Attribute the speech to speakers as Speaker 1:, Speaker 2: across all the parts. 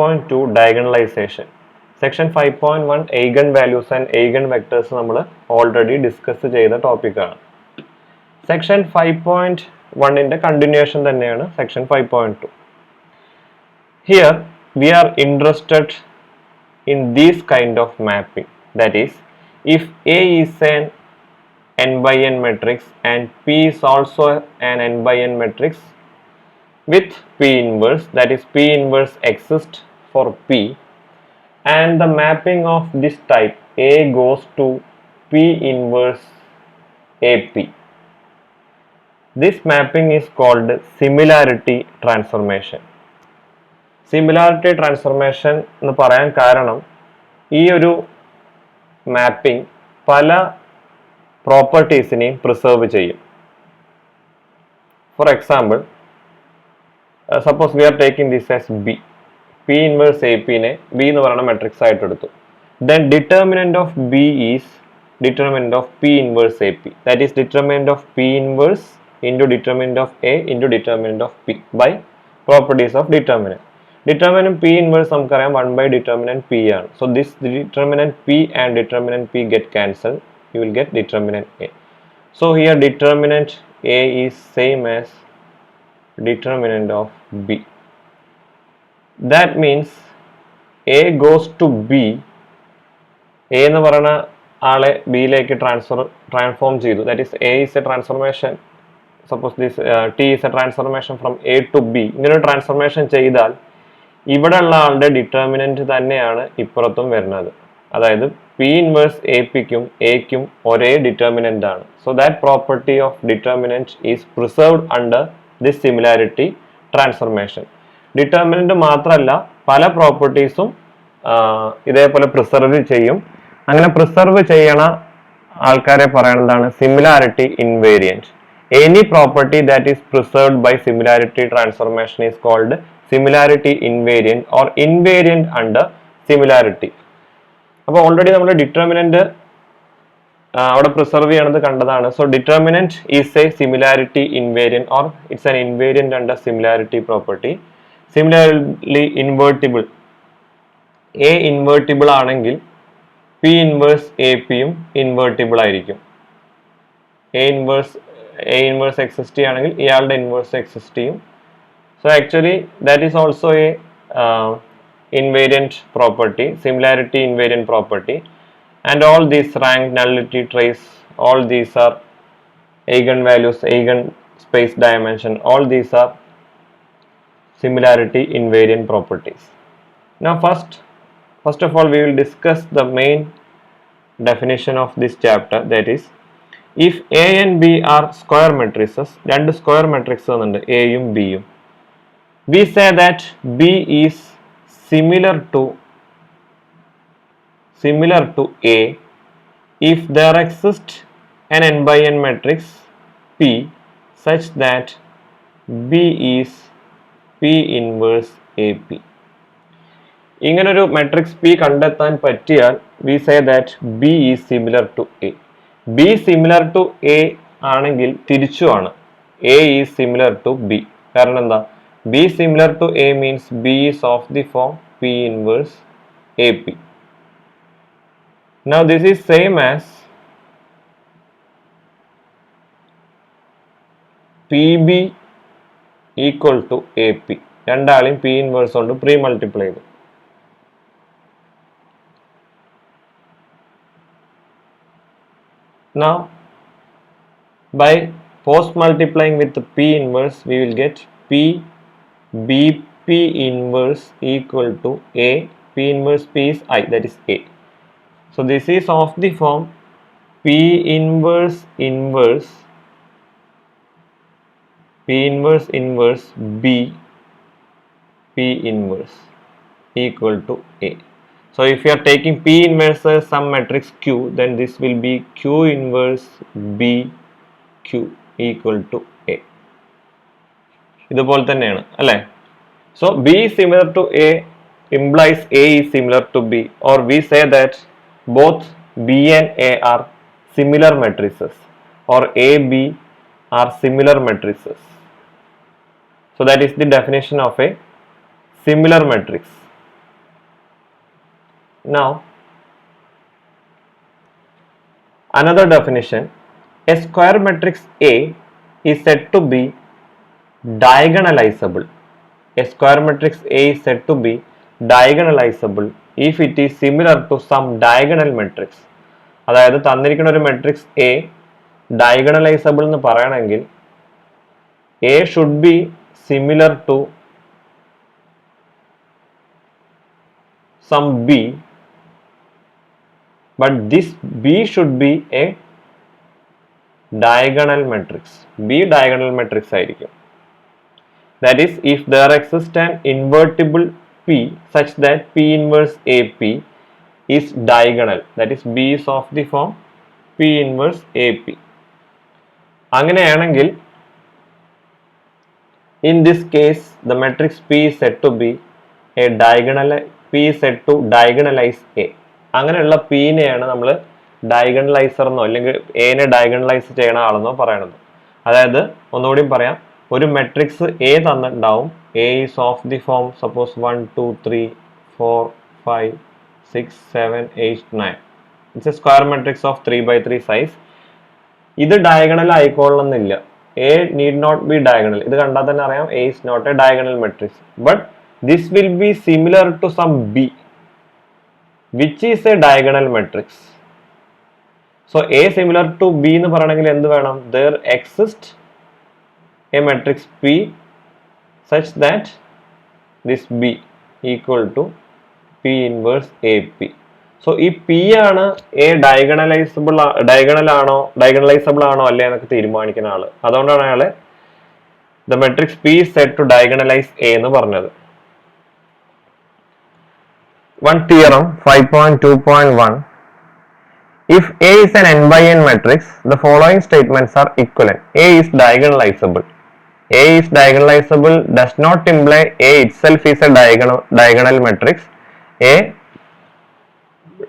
Speaker 1: 5.2 diagonalization. Section 5.1 eigenvalues and eigenvectors നമ്മൾ already discuss ചെയ്ത topic ആണ്. Section 5.1 continuation തന്നെയാണ് Section 5.2. Here we are interested in this kind of mapping, that is, if A is an n by n matrix and P is also an n by n matrix with P inverse, that is P inverse exists for P, and the mapping of this type A goes to P inverse AP. This mapping is called similarity transformation. Similarity transformation എന്ന് പറയാൻ കാരണം ഈ ഒരു mapping പല പ്രോപ്പർട്ടീസിനെയും preserve ചെയ്യും. For example, suppose we are taking this as B, P inverse A പിനെ B എന്ന് പറയുന്ന മെട്രിക്സ് ആയിട്ട് എടുത്തു. Then determinant of B is determinant of P inverse A P, that is determinant of P inverse into determinant of A into determinant of P by properties of determinant. Determinant P inverse നമുക്കറിയാം 1 by determinant P ആണ്. So this determinant P and determinant P get cancelled. You will get determinant A. So here determinant A is same as determinant of B. That means A goes to B. A എന്ന് പറയുന്ന ആളെ ബിയിലേക്ക് transform ചെയ്തു. That is A is a transformation. Suppose this T is a transformation from A to B. ഇങ്ങനെ ഒരു transformation ചെയ്താൽ ഇവിടെ ഉള്ള ആളുടെ ഡിറ്റർമിനന്റ് തന്നെയാണ് ഇപ്പുറത്തും വരുന്നത്. അതായത് പി ഇൻവേഴ്സ് എ പിക്കും എക്കും ഒരേ ഡിറ്റർമിനന്റ് ആണ്. So that property of determinant is preserved under this similarity transformation. Determinant മാത്രമല്ല, പല പ്രോപ്പർട്ടീസും ഇതേപോലെ പ്രിസർവ് ചെയ്യും. അങ്ങനെ പ്രിസർവ് ചെയ്യണ ആൾക്കാരെ പറയുന്നതാണ് similarity invariant. Any property that is preserved by similarity transformation is called similarity invariant or invariant under similarity. അപ്പോൾ already നമ്മൾ ഡിറ്റർമിനന്റ് അവിടെ പ്രിസർവ് ചെയ്യണത് കണ്ടതാണ്. So determinant is a similarity invariant or it's an invariant under similarity property. Similarly invertible, A invertible ആണെങ്കിൽ P inverse A പിയും invertible ആയിരിക്കും. A inverse exist ആണെങ്കിൽ ഇയാളുടെ ഇൻവേഴ്സ് എക്സിസ്റ്റ് ചെയ്യും. So actually that is also a invariant property, similarity invariant property, and all these rank, nullity, trace, all these are eigenvalues, eigen space dimension, all these are similarity invariant properties. Now first of all we will discuss the main definition of this chapter, that is, if A and B are square matrices, രണ്ട് square matrices ഉണ്ട്, A യും B യും, we say that B is similar to A if there exists an n by n matrix P such that B is P inverse AP. ഇങ്ങനൊരു matrix P കണ്ടെത്താൻ പറ്റിയാൽ we say that B is similar to A. B similar to A ആണെങ്കിൽ തിരിച്ചുമാണ്, A is similar to B. കാരണം എന്താ? B similar to A means B is of the form P inverse AP. Now this is same as PB equal to AP. രണ്ടാളെയും P inverse കൊണ്ട് pre multiply ചെയ്തു. Now by post multiplying with the P inverse we will get P BP inverse equal to A. P inverse P is I, that is A. So this is of the form P inverse inverse B P inverse equal to A. So if you are taking P inverse as some matrix Q, then this will be Q inverse B Q equal to A. ഇതുപോലെ തന്നെയാണ് അല്ലേ? So B is similar to A implies A is similar to B, or we say that both B and A are similar matrices, or A B are similar matrices. So that is the definition of a similar matrix. Now, another definition, a square matrix A is said to be diagonalizable. A square matrix A is said to be diagonalizable if it is similar to some diagonal matrix. അതായത് തന്നിരിക്കുന്ന ഒരു matrix A diagonalizable എന്ന് പറയണമെങ്കിൽ A should be similar to some B, but this B should be a diagonal matrix. B diagonal matrix ആയിരിക്കും. That is, if there exists an invertible P such that P inverse AP is diagonal, that is B is of the form P inverse AP. അങ്ങനെയാണെങ്കിൽ in this case the matrix P is said to be a diagonal, P is said to diagonalize A. അങ്ങനെയുള്ള പീനെയാണ് നമ്മൾ ഡയഗണലൈസർ എന്നോ അല്ലെങ്കിൽ എനെ diagonalise ചെയ്യണ ആളെന്നോ പറയണത്. അതായത് ഒന്നുകൂടി പറയാം, ഒരു മെട്രിക്സ് എ തന്നിട്ടുണ്ടാവും, A is of the form suppose 1 2 3 4 5 6 7 8 9. It's a square matrix of 3x3 size. ഇത് ഡയഗണൽ ആയിക്കൊള്ളുന്നില്ല, A need not be diagonal. ഇത് കണ്ടാൽ തന്നെ അറിയാം A is not a diagonal matrix, but this will be similar to some B which is a diagonal matrix. So A similar to B എന്ന് പറയണമെങ്കിൽ എന്ത് വേണം? There exists a matrix P such that this B equal to P inverse AP. So ഈ P ആണ് A diagonalisable ആണോ അല്ലേ എന്നൊക്കെ തീരുമാനിക്കുന്ന ആള്. അതുകൊണ്ടാണ് അയാളെ the matrix P is said to diagonalize A എന്ന് പറഞ്ഞത്. One theorem 5.2.1, if A is an n by n matrix, the following statements are equivalent. A is diagonalizable. A is diagonalizable does not imply A itself is a diagonal matrix. A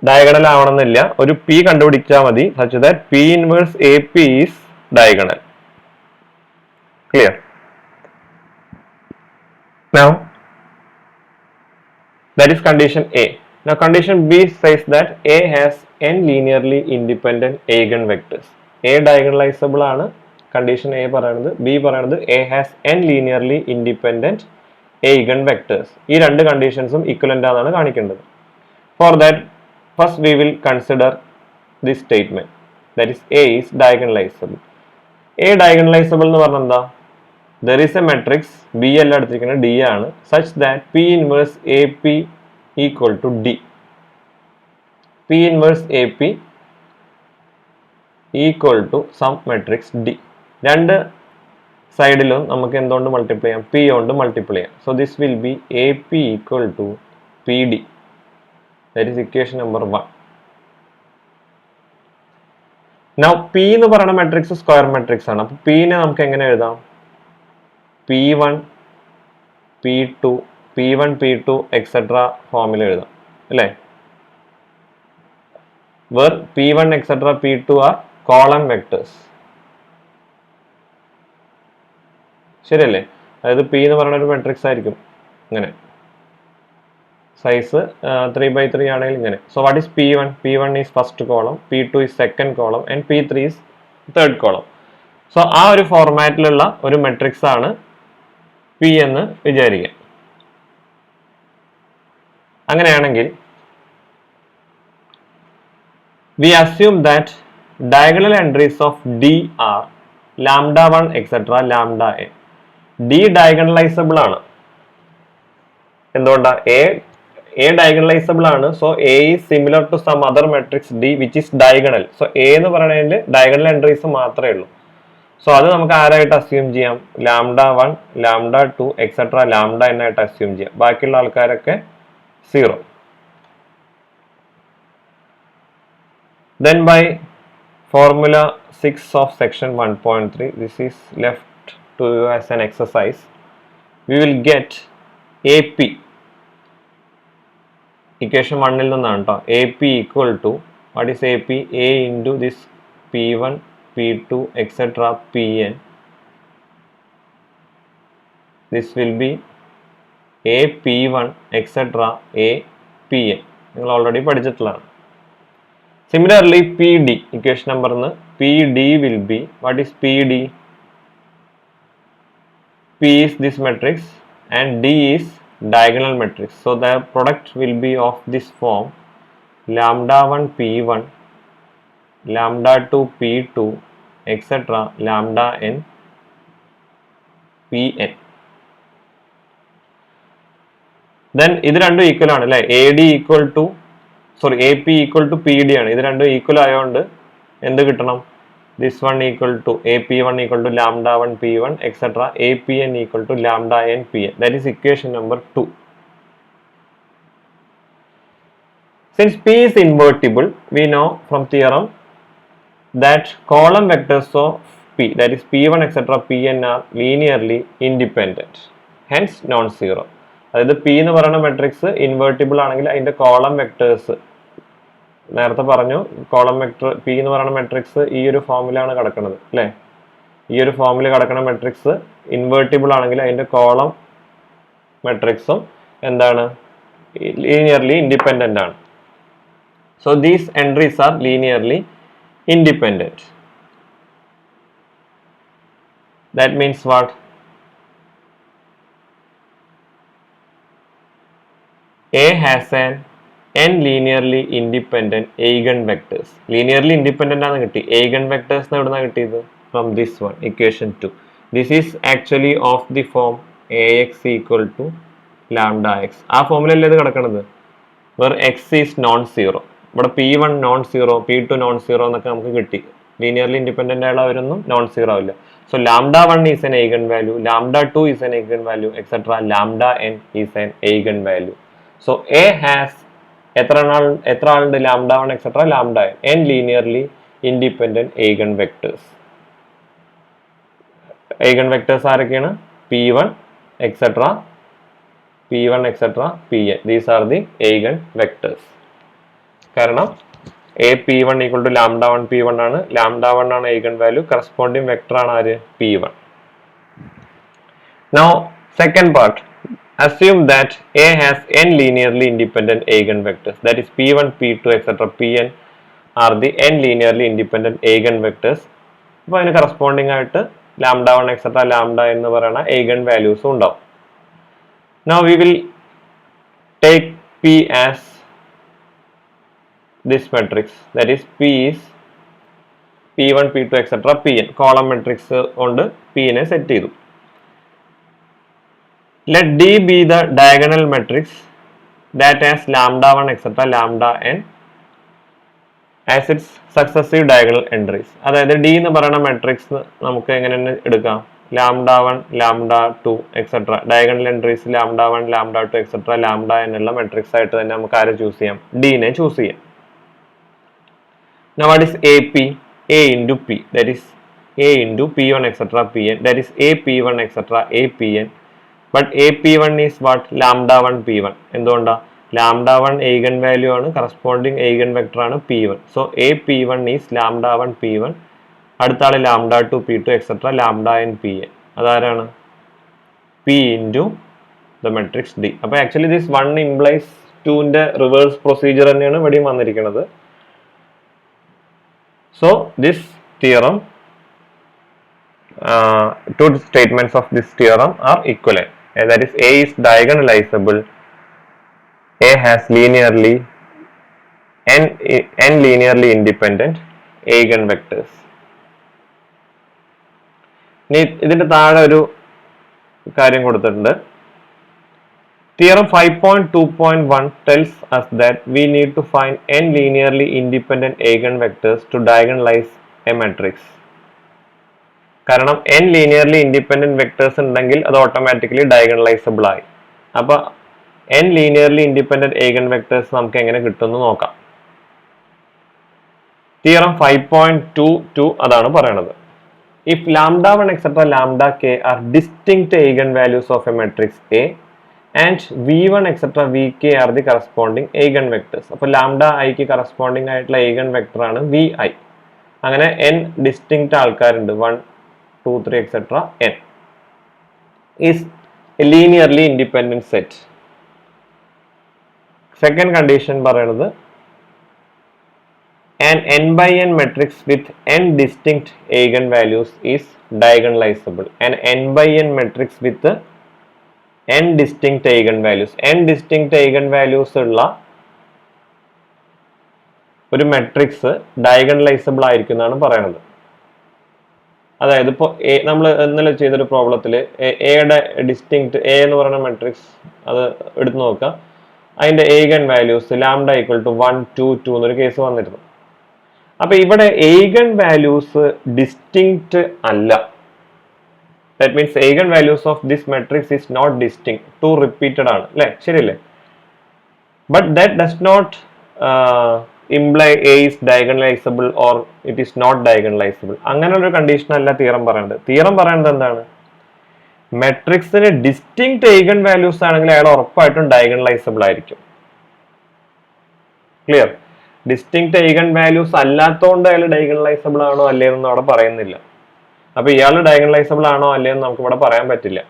Speaker 1: diagonal ആവണമെന്നില്ല, ഒരു P കണ്ടുപിടിച്ചാൽ മതി such that P inverse AP is diagonal. Clear? Now that is condition A. Now condition B says that A has n linearly independent eigenvectors. A diagonalizable ആണ് condition A പറയുന്നത്. B പറയുന്നത് A has n linearly independent eigenvectors. ഈ രണ്ട് കണ്ടീഷൻസും equivalent ആണെന്നാണ് കാണിക്കേണ്ടത്. For that, first we will consider this statement, that is A is diagonalizable. A diagonalizable എന്ന് പറഞ്ഞാൽ എന്താ? There is a matrix B അല്ല എടുത്തിരിക്കുന്നത് D ആണ്, such that P inverse AP equal to D. P inverse AP equal to some matrix D. രണ്ട് സൈഡിലും നമുക്ക് എന്തുകൊണ്ട് മൾട്ടിപ്ലൈ ചെയ്യാം? P കൊണ്ട് മൾട്ടിപ്ലൈ ചെയ്യാം. So this will be AP equal to PD. That is equation number 1. Now P എന്ന് പറയുന്ന matrix square matrix ആണ്. അപ്പോൾ P നെ നമുക്ക് എങ്ങനെ എഴുതാം? P1 P2 P1 P2 etc. ഫോമിൽ എഴുതാം അല്ലേ? where P1 etc. P2 are column vectors. ശരിയല്ലേ? അതായത് P എന്ന് പറയുന്ന ഒരു മെട്രിക്സ് ആയിരിക്കും ഇങ്ങനെ, സൈസ് 3x3 ആണെങ്കിൽ ഇങ്ങനെ. So what is P1? P1 is first column, P2 is second column and P3 is third column. So ആ ഒരു ഫോർമാറ്റിലുള്ള ഒരു മെട്രിക്സ് ആണ് P എന്ന് വിചാരിക്കുക. അങ്ങനെയാണെങ്കിൽ we assume that diagonal entries of D are lambda 1 etc. lambda n. D diagonalizable ആണ്. എന്തുകൊണ്ടാ? A diagonalizable ആണ്. So A is similar to some other matrix D which is diagonal. So A എന്ന് പറയുന്നതിൽ diagonal entries മാത്രമേ ഉള്ളൂ. So അത് നമുക്ക് ആരായിട്ട് assume ചെയ്യാം? Lambda 1 lambda 2 etcetera lambda n ആയിട്ട് അസ്യൂം ചെയ്യാം. ബാക്കിയുള്ള ആൾക്കാരൊക്കെ 0. Then by formula 6 of section 1.3, this is left to you as an exercise. We will get AP. Equation 1 il ninnaanu ട്ടോ. AP equal to, what is AP? A into this P1 P2 etc. Pn. This will be A P1 etc. A Pn. നിങ്ങൾ already പഠിച്ചിട്ടുള്ളതാണ്. Similarly P D equation number P D will be, what is P D? P is this matrix and D is diagonal matrix. So the product will be of this form: lambda 1 P1, lambda 2 P2, etc. lambda n Pn. Then ഇത് രണ്ടും equal ആണ് അല്ലേ? AP equal to P D ആണ്. ഇത് രണ്ടും equal ആയതുകൊണ്ട് എന്ത് കിട്ടണം? This one equal to AP1 equal to lambda 1 P1, etc. APN equal to lambda n Pn. That is equation number 2. Since P is invertible, we know from theorem that column vectors of P, that is P1, etc. Pn are linearly independent, hence non-zero. അതായത് P എന്ന് പറയുന്ന matrix invertible ആണെങ്കിൽ അതിന്റെ column vectors നേരത്തെ പറഞ്ഞു, column vector P എന്ന് പറയുന്ന matrix ഈ ഒരു ഫോമിലാണ് കിടക്കുന്നത് അല്ലേ? ഈ ഒരു ഫോമിൽ കിടക്കുന്ന മെട്രിക്സ് ഇൻവേർട്ടിബിൾ ആണെങ്കിൽ അതിന്റെ കോളം മെട്രിക്സും എന്താണ്? ലീനിയർലി ഇൻഡിപെൻഡന്റ് ആണ്. So these entries R linearly independent. That means what? A has an n linearly independent eigenvectors. Linearly independent ആണ് കിട്ടി. Eigenvectors എവിടുന്നാ കിട്ടിയത്? From this one, equation 2. This is actually of the form Ax equal to lambda x. ആ ഫോമിലല്ലേ ഇത് കിടക്കണത്? where x is non-zero. ഇവിടെ P1 non-zero, P2 non-zero എന്നൊക്കെ നമുക്ക് കിട്ടി. ലീനിയർലി ഇൻഡിപെൻഡന്റ് ആയുള്ളവരൊന്നും നോൺ സീറോ ഇല്ല. So lambda 1 is an eigenvalue, lambda 2 is an eigenvalue, etc. lambda n is an eigenvalue. So A has എത്ര ആളുണ്ട്? lambda 1 etc. lambda n linearly independent eigenvectors. Eigenvectors ആരൊക്കെയാണ്? P1 etc. P1 etc. Pn. These are the eigenvectors. കാരണം P1 equal to lambda 1 P1 ആണ്. lambda 1 ആണ് eigenvalue. Corresponding vector ആണ് ആര്? P1. Now second part. Assume that A has n linearly independent eigenvectors, that is P1, P2, etc. Pn are the n linearly independent eigenvectors. അപ്പോൾ അതിന് corresponding ആയിട്ട് lambda 1 etc. lambda എന്ന് പറയുന്ന eigen values ഉണ്ടാവും. Now we will take P as this matrix, that is P is P1, P2, etc. Pn. Column matrix കൊണ്ട് P നെ set ചെയ്തു. Let D be the diagonal matrix that has lambda 1 etc. lambda n as its successive diagonal entries. അതായത് D എന്ന് പറയുന്ന matrix നമുക്ക് എങ്ങനെ എടുക്കാം? lambda 1, lambda 2 etc. diagonal entries lambda 1, lambda 2 etc. lambda n ഉള്ള matrix ആയിട്ട് തന്നെ നമുക്ക് ആരെ ചൂസ് ചെയ്യാം? D നെ ചൂസ് ചെയ്യാം. Now what is AP? A into P, that is A into P1 etc. Pn, that is AP1 etc. APn. But AP1 is what? lambda 1 P1. എന്തുകൊണ്ടാ? lambda 1 eigen value ആണ്, corresponding eigen vector ആണ് P1. So AP1 is lambda 1 P1. അടുത്ത ആള് lambda 2 P2 etc. lambda n Pn. അതാരാണ്? P into the matrix D. അപ്പോൾ actually this 1 implies 2 ന്റെ reverse procedure തന്നെയാണ് ഇവിടെയും വന്നിരിക്കുന്നത്. So this theorem, two statements of this theorem are equivalent. That is, A is diagonalizable. A has linearly n linearly independent eigenvectors. ഇതിന്റെ താഴെ ഒരു കാര്യം കൊടുത്തിട്ടുണ്ട്. Theorem 5.2.1 tells us that we need to find n linearly independent eigenvectors to diagonalize a matrix. കാരണം n linearly independent vectors ഉണ്ടെങ്കിൽ അത് automatically diagonalisable ആയി. അപ്പോൾ n linearly independent eigenvectors നമുക്ക് എങ്ങനെ കിട്ടുമെന്ന് നോക്കാം. Theorem 5.22 അതാണ് പറയണത്. If lambda 1 etc. lambda k are distinct eigenvalues of a matrix A and v1 etc. vk are the corresponding eigenvectors. അപ്പോൾ lambda i ക്ക് corresponding ആയിട്ടുള്ള eigenvector ആണ് vi. അങ്ങനെ n distinct ആൾക്കാരുണ്ട്, 1 2 3 etc. n is a linearly independent set. Second condition പറയുന്നത് an n by n matrix with n distinct eigenvalues is diagonalizable. An n by n matrix with n distinct eigenvalues. n distinct eigenvalues ഉള്ള ഒരു matrix diagonalisable ആയിരിക്കും എന്നാണ് പറയുന്നത്. അതായത് ഇപ്പോൾ നമ്മൾ ഇന്നലെ ചെയ്തൊരു പ്രോബ്ലത്തിൽ എയുടെ ഡിസ്റ്റിങ്ക്റ്റ് എ എന്ന് പറയുന്ന മെട്രിക്സ് അത് എടുത്തു നോക്കുക. അതിന്റെ eigen values lambda equal to 1 2 2 എന്നൊരു കേസ് വന്നിരുന്നു. അപ്പൊ ഇവിടെ ഏഗൻ വാല്യൂസ് ഡിസ്റ്റിങ്ക്റ്റ് അല്ല. That means eigen values of this matrix is not distinct, two repeated ആണ് അല്ലെ, ശരിയല്ലേ? But that does not imply A is diagonalizable or it is not diagonalizable. അങ്ങനെയുള്ള ഒരു കണ്ടീഷൻ അല്ല തിയറം പറയുന്നത്. തിയറം പറയുന്നത് എന്താണ്? മെട്രിക്സിന് ഡിസ്റ്റിങ്ക്റ്റ് ഏഗൻ വാല്യൂസ് ആണെങ്കിൽ അയാൾ ഉറപ്പായിട്ടും ഡയഗണലൈസബിൾ ആയിരിക്കും. ക്ലിയർ? ഡിസ്റ്റിങ്ക്റ്റ് ഏഗൻ വാല്യൂസ് അല്ലാത്തതുകൊണ്ട് അയാൾ ഡയഗണലൈസബിൾ ആണോ അല്ലേന്ന് അവിടെ പറയുന്നില്ല. അപ്പൊ ഇയാൾ ഡയഗണലൈസബിൾ ആണോ അല്ലേന്ന് നമുക്ക് ഇവിടെ പറയാൻ പറ്റില്ല.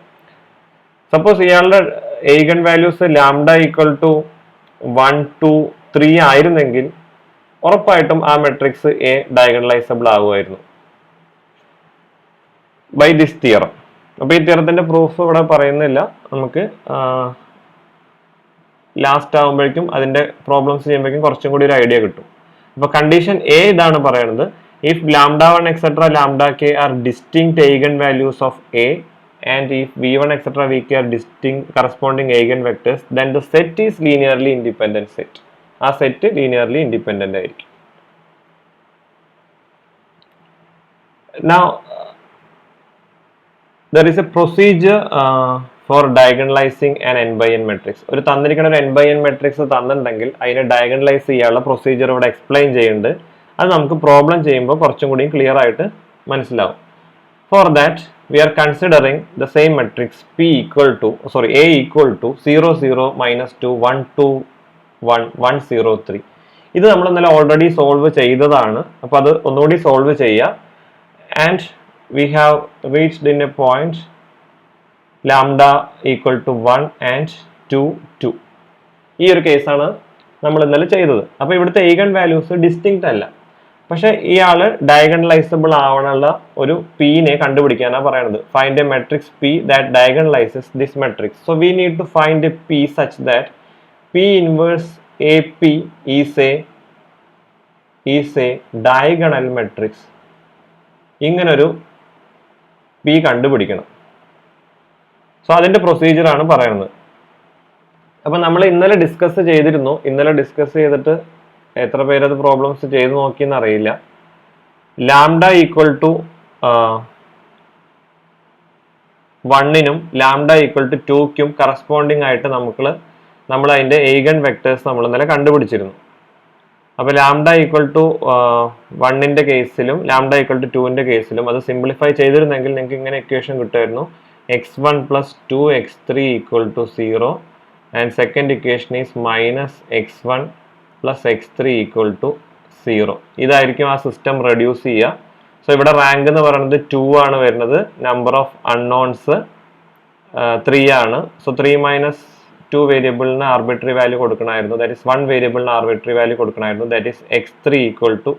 Speaker 1: സപ്പോസ് ഇയാളുടെ eigen values lambda equal to 1 2 3 ആയിരുന്നെങ്കിൽ ഉറപ്പായിട്ടും ആ മെട്രിക്സ് എ ഡയഗണലൈസബിൾ ആകുമായിരുന്നു ബൈ ദിസ് തിയറം. അപ്പൊ ഈ തിയറത്തിന്റെ പ്രൂഫ് ഇവിടെ പറയുന്നില്ല, നമുക്ക് ലാസ്റ്റ് ആകുമ്പോഴേക്കും അതിന്റെ പ്രോബ്ലംസ് ചെയ്യുമ്പോഴേക്കും കുറച്ചും കൂടി ഒരു ഐഡിയ കിട്ടും. അപ്പൊ കണ്ടീഷൻ എ ഇതാണ് പറയുന്നത്: if lambda 1 etcetera lambda K are distinct eigen values of A and if v1 etc vk are distinct corresponding eigenvectors, then the set is linearly independent set. ആ set linearly independent ആയിരിക്കും. Now there is a procedure for diagonalizing an n by n matrix. ഒരു തന്നിരിക്കുന്ന ഒരു n by n matrix തന്നിട്ടുണ്ടെങ്കിൽ അതിനെ diagonalise ചെയ്യാനുള്ള procedure ഇവിടെ explain ചെയ്യുന്നുണ്ട്. അത് നമുക്ക് പ്രോബ്ലം ചെയ്യുമ്പോൾ കുറച്ചും കൂടി ക്ലിയർ ആയിട്ട് മനസ്സിലാവും. For that we are considering the same matrix A equal to 0 0 minus 2 1 2 1 1 0 3. ഇത് നമ്മൾ ഇന്നലെ ഓൾറെഡി സോൾവ് ചെയ്തതാണ്. അപ്പോൾ അത് ഒന്നുകൂടി സോൾവ് ചെയ്യാം. And we have reached in a point lambda equal to 1 and 2 2. ഈ ഒരു കേസാണ് നമ്മൾ ഇന്നലെ ചെയ്തത്. അപ്പോൾ ഇവിടുത്തെ eigen values ഡിസ്റ്റിങ്ക്റ്റ് അല്ല, പക്ഷെ ഇയാള് ഡയഗണലൈസബിൾ ആവാനുള്ള ഒരു പീനെ കണ്ടുപിടിക്കാനാണ് പറയുന്നത്. Find a matrix P that diagonalizes this matrix. So we need to find a P such that P inverse A P is a diagonal matrix. ഇങ്ങനൊരു പി കണ്ടുപിടിക്കണം. സോ അതിന്റെ പ്രൊസീജിയർ ആണ് പറയുന്നത്. അപ്പൊ നമ്മൾ ഇന്നലെ ഡിസ്കസ് ചെയ്തിരുന്നു. ഇന്നലെ ഡിസ്കസ് ചെയ്തിട്ട് എത്ര പേരത് പ്രോബ്ലംസ് ചെയ്ത് നോക്കിയെന്ന് അറിയില്ല. ലാംഡ ഈക്വൽ ടു 1നും ലാംഡ ഈക്വൽ ടു 2ക്കും കറസ്പോണ്ടിങ് ആയിട്ട് നമ്മൾ അതിന്റെ eigen വെക്ടേഴ്സ് നമ്മൾ ഇന്നലെ കണ്ടുപിടിച്ചിരുന്നു. അപ്പൊ ലാംഡ ഈക്വൽ ടു 1ന്റെ കേസിലും ലാംഡ ഈക്വൽ ടു 2ന്റെ കേസിലും അത് സിംപ്ലിഫൈ ചെയ്തിരുന്നെങ്കിൽ നിങ്ങൾക്ക് ഇങ്ങനെ ഇക്വേഷൻ കിട്ടുമായിരുന്നു: x1 plus 2x3 equal to 0 and second equation is minus x1 plus x3 equal to 0. ഇതായിരിക്കും ആ സിസ്റ്റം റെഡ്യൂസ് ചെയ്യുക. സോ ഇവിടെ റാങ്ക് എന്ന് പറയുന്നത് 2 ആണ് വരുന്നത്. നമ്പർ ഓഫ് അൺനോൺസ് 3 ആണ്. സോ 3 മൈനസ് 2 വേരിയബിളിന് ആർബിട്രറി വാല്യൂ കൊടുക്കണമായിരുന്നു. ദാറ്റ് ഇസ് 1 വേരിയബിളിന് ആർബിട്രറി വാല്യൂ കൊടുക്കണമായിരുന്നു. That is x3 equal to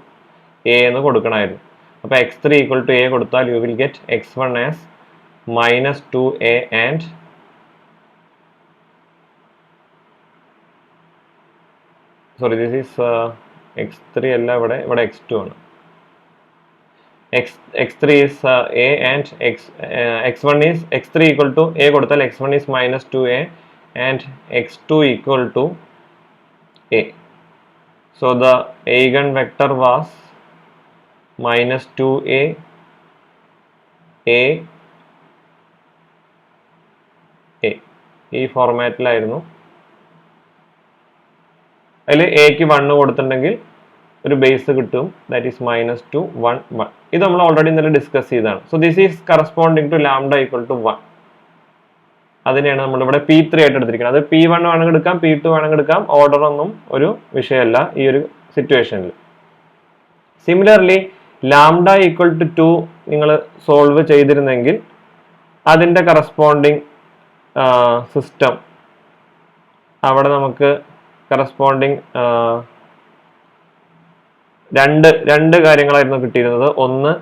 Speaker 1: a എന്ന് കൊടുക്കണമായിരുന്നു. അപ്പോൾ x3 ഈക്വൽ ടു a കൊടുത്താൽ you will get x1 as minus 2a and sorry this is x3 അല്ല, ഇവിടെ x2 ആണ്. x3 is a and x1 is x3 equal to a കൊടുത്താൽ x1 is minus 2a and x2 equal to a. So the eigen vector was minus 2a a ഈ ഫോർമാറ്റിലായിരുന്നു. അതിൽ എക്ക് 1 കൊടുത്തിട്ടുണ്ടെങ്കിൽ ഒരു base കിട്ടും. That is minus 2 1 1. ഇത് നമ്മൾ already ഇന്നലെ ഡിസ്കസ് ചെയ്തതാണ്. So this is corresponding to lambda equal to 1. അതിനെയാണ് നമ്മളിവിടെ P3 ആയിട്ട് എടുത്തിരിക്കുന്നത്. അത് P1 വേണമെങ്കിൽ എടുക്കാം, P2 വേണമെങ്കിൽ എടുക്കാം. ഓർഡർ ഒന്നും ഒരു വിഷയമല്ല ഈ ഒരു സിറ്റുവേഷനിൽ. സിമിലർലി ലാംഡ ഈക്വൽ ടു 2 നിങ്ങൾ സോൾവ് ചെയ്തിരുന്നെങ്കിൽ അതിൻ്റെ കറസ്പോണ്ടിങ് സിസ്റ്റം അവിടെ നമുക്ക് കറസ്പോണ്ടിങ് രണ്ട് കാര്യങ്ങളായിരുന്നു കിട്ടിയിരുന്നത്. ഒന്ന്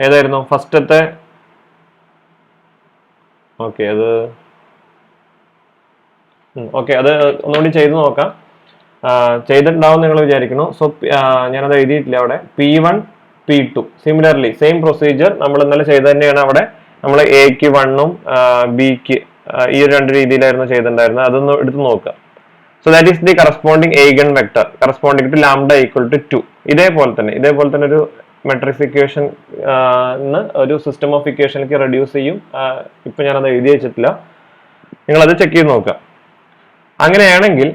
Speaker 1: ഏതായിരുന്നു ഫസ്റ്റത്തെ? ഓക്കെ, അത് അത് ഒന്നുകൂടി ചെയ്ത് നോക്കാം. ചെയ്തിട്ടുണ്ടാവും നിങ്ങൾ വിചാരിക്കുന്നു. സോ ഞാനത് എഴുതിയിട്ടില്ല അവിടെ. P1 P2 similarly same procedure നമ്മൾ ഇന്നലെ ചെയ്ത് തന്നെയാണ്. അവിടെ നമ്മൾ എക്ക് 1ഉം ബിക്ക് ഈ ഒരു രണ്ട് രീതിയിലായിരുന്നു ചെയ്തിട്ടുണ്ടായിരുന്നത്. അതൊന്ന് എടുത്ത് നോക്കുക. So that is the corresponding eigen vector corresponding to lambda equal to 2. ഇതേപോലെ തന്നെ ഒരു മെട്രിക്സ് ഇക്വേഷൻ ഒരു സിസ്റ്റം ഓഫ് ഇക്വേഷനിലേക്ക് റെഡ്യൂസ് ചെയ്യും. ഇപ്പൊ ഞാനത് എഴുതി വെച്ചിട്ടില്ല, നിങ്ങൾ അത് ചെക്ക് ചെയ്ത് നോക്കുക. അങ്ങനെയാണെങ്കിൽ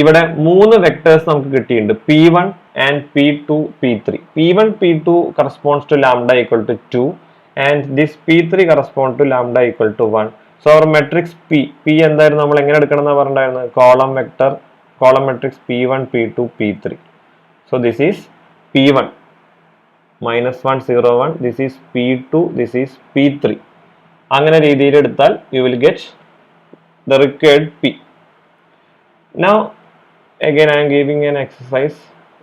Speaker 1: ഇവിടെ 3 വെക്ടേഴ്സ് നമുക്ക് കിട്ടിയിട്ടുണ്ട്, P1 and P2 P3. P1 P2 corresponds to lambda equal to 2 and this P3 corresponds to lambda equal to 1. So our matrix P എന്തായിരുന്നു നമ്മൾ എങ്ങനെ എടുക്കണം എന്ന് പറഞ്ഞിട്ടുണ്ടായിരുന്നത്? Column matrix P1 P2 P3. So this is P1 -1 0 1, this is P2, this is P3. അങ്ങനെ രീതിയിൽ എടുത്താൽ you will get the required P. Now again I am giving an exercise.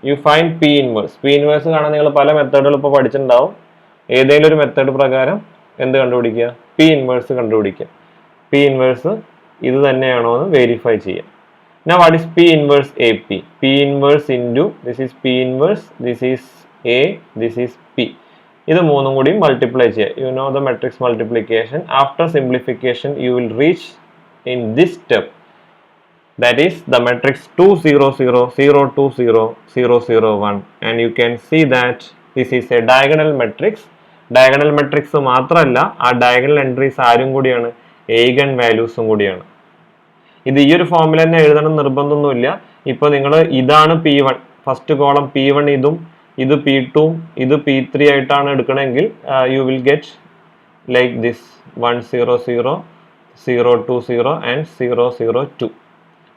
Speaker 1: You find P inverse. P inverse കാണാൻ നിങ്ങൾ പല മെത്തേഡുകൾ ഇപ്പോൾ പഠിച്ചിട്ടുണ്ടാവും. ഏതെങ്കിലും ഒരു method പ്രകാരം എന്ത് കണ്ടുപിടിക്കുക? P inverse കണ്ടുപിടിക്കുക. P inverse ഇത് തന്നെയാണോ എന്ന് വെരിഫൈ ചെയ്യാം. Now what is P inverse AP? P inverse into this is P inverse, this is A, this is P. ഇത് മൂന്നും കൂടി മൾട്ടിപ്ലൈ ചെയ്യുക. You know the matrix multiplication. After simplification you will reach in this step, that is the matrix 2 0 0 0 2 0 0 0 1, and you can see that this is a diagonal matrix. Diagonal matrix മാത്രമല്ല, ആ diagonal entries ആരും കൂടിയാണ്? eigen values കൂടിയാണ്. ഇത് ഈ ഒരു ഫോമിൽ തന്നെ എഴുതണം നിർബന്ധമൊന്നുമില്ല. ഇപ്പോൾ നിങ്ങൾ ഇതാണ് P1, ഫസ്റ്റ് കോളം P1 ഇതും, ഇത് P2, ഇത് P3 ആയിട്ടാണ് എടുക്കണമെങ്കിൽ you will get like this 1 0 0 0 2 0 and 0 0 2.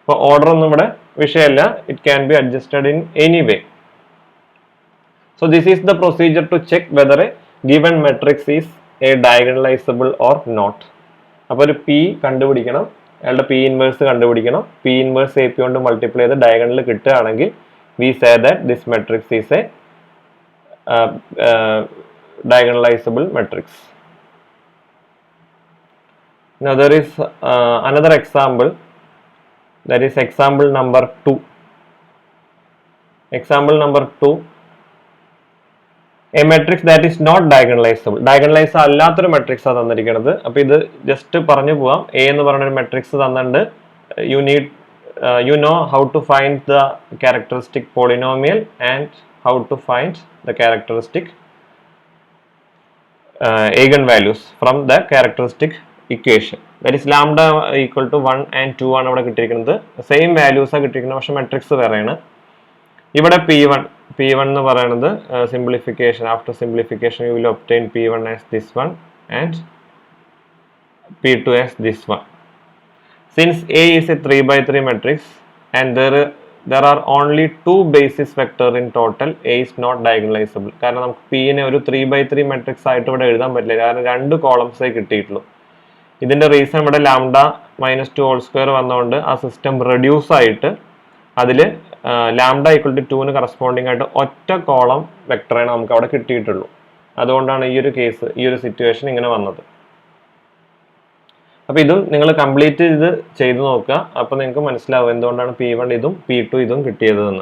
Speaker 1: അപ്പോൾ ഓർഡർ ഒന്നും ഇവിടെ വിഷയമല്ല. It can be adjusted in any way. So this is the procedure to check whether a given matrix is a diagonalizable or not. അപ്പോൾ ഒരു P കണ്ടുപിടിക്കണം, അയാളുടെ P inverse കണ്ടുപിടിക്കണം. P inverse AP കൊണ്ട് മൾട്ടിപ്ലൈ ചെയ്ത് ഡയഗണൽ കിട്ടുകയാണെങ്കിൽ we say that this matrix is a diagonalizable matrix. Now there is another example, that is example number 2. Example number 2, a matrix that is not diagonalizable. Diagonalize അല്ലാത്തൊരു matrix ആണ് തന്നിരിക്കുന്നത്. അപ്പോൾ ഇത് just പറഞ്ഞു പോവാം. A എന്ന് പറയുന്ന ഒരു മെട്രിക്സ് തന്നിട്ടുണ്ട്. You know how to find the characteristic polynomial and how to find the characteristic eigenvalues from the characteristic equation. That is lambda equal to 1 and 2 ആണ് ഇവിടെ കിട്ടിയിരിക്കുന്നത്. സെയിം വാല്യൂസ് ആണ് കിട്ടിയിരിക്കുന്നത്, പക്ഷെ മെട്രിക്സ് വേറെയാണ്. ഇവിടെ P1 എന്ന് പറയുന്നത് simplification, after simplification you will obtain P1 as this one and P2 as this one. Since A is a 3x3 matrix and there are only 2 basis vector in total, A is not diagonalizable. കാരണം നമുക്ക് P നെ ഒരു 3x3 matrix ആയിട്ട് ഇവിടെ എഴുതാൻ പറ്റില്ല, കാരണം 2 കോളംസേ കിട്ടിയിട്ടുള്ളൂ. ഇതിന്റെ റീസൺ ഇവിടെ ലാംഡ -2 ഹോൾ സ്ക്വയർ വന്നതുകൊണ്ട് ആ സിസ്റ്റം റെഡ്യൂസ് ആയിട്ട് അതിൽ ലാംഡ ഈക്വൽ ടു 2ന് കറസ്പോണ്ടിങ് ആയിട്ട് ഒറ്റ കോളം വെക്ടറാണ് നമുക്ക് അവിടെ കിട്ടിയിട്ടുള്ളൂ. അതുകൊണ്ടാണ് ഈ ഒരു കേസ്, ഈ ഒരു സിറ്റുവേഷൻ ഇങ്ങനെ വന്നത്. അപ്പോൾ ഇതും നിങ്ങൾ കംപ്ലീറ്റ് ചെയ്ത് നോക്കുക. അപ്പോൾ നിങ്ങൾക്ക് മനസ്സിലാവും എന്തുകൊണ്ടാണ് P1 ഇതും P2 ഇതും കിട്ടിയത് എന്ന്.